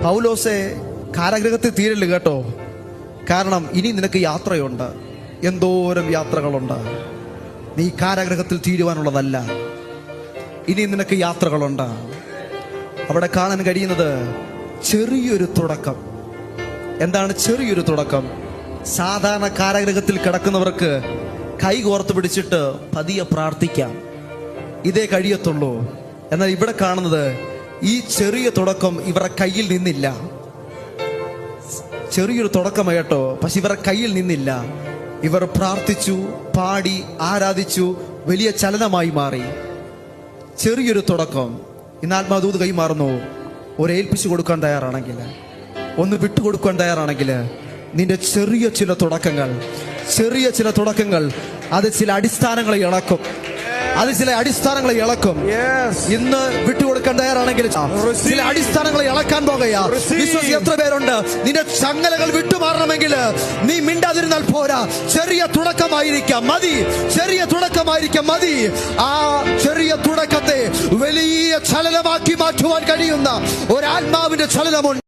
പൗലോസെ കാരാഗ്രഹത്തിൽ തീരല് കേട്ടോ. കാരണം ഇനി നിനക്ക് യാത്രയുണ്ട്, എന്തോരം യാത്രകളുണ്ട്. നീ കാരാഗ്രഹത്തിൽ തീരുവാനുള്ളതല്ല, ഇനി നിനക്ക് യാത്രകളുണ്ട്. അവിടെ കാണാൻ കഴിയുന്നത് ചെറിയൊരു തുടക്കം. എന്താണ് ചെറിയൊരു തുടക്കം? സാധാരണ കാരാഗ്രഹത്തിൽ കിടക്കുന്നവർക്ക് കൈ കോർത്ത് പിടിച്ചിട്ട് പതിയെ പ്രാർത്ഥിക്കാം, ഇതേ കഴിയത്തുള്ളൂ. എന്നാൽ ഇവിടെ കാണുന്നത് ഈ ചെറിയ തുടക്കം ഇവരുടെ കയ്യിൽ നിന്നില്ല. ചെറിയൊരു തുടക്കമായിട്ടോ, പക്ഷെ ഇവരുടെ കയ്യിൽ നിന്നില്ല. ഇവർ പ്രാർത്ഥിച്ചു, പാടി, ആരാധിച്ചു, വലിയ ചലനമായി മാറി. ചെറിയൊരു തുടക്കം. ഇന്ന് ആത്മാദൂത് കൈമാറുന്നു. ഒരേൽപ്പിച്ചു കൊടുക്കാൻ തയ്യാറാണെങ്കിൽ, ഒന്ന് വിട്ടുകൊടുക്കാൻ തയ്യാറാണെങ്കിൽ, നിന്റെ ചെറിയ ചില തുടക്കങ്ങൾ അത് ചില അടിസ്ഥാനങ്ങളെ ഇളക്കും. ഇന്ന് വിട്ടുകൊടുക്കാൻ തയ്യാറാണെങ്കിൽ ചില അടിസ്ഥാനങ്ങളെ ഇളക്കാൻ പോകുകയാ. വിശ്വസിച്ച് എത്ര പേരുണ്ട്? നിന്റെ ചങ്ങലകൾ വിട്ടുമാറണമെങ്കിൽ നീ മിണ്ടാതിരുന്നാൽ പോരാ. ചെറിയ തുടക്കമായിരിക്കാം മതി. ആ ചെറിയ തുടക്കത്തെ വലിയ ചലനമാക്കി മാറ്റുവാൻ കഴിയുന്ന ഒരാത്മാവിന്റെ ചലനമുണ്ട്.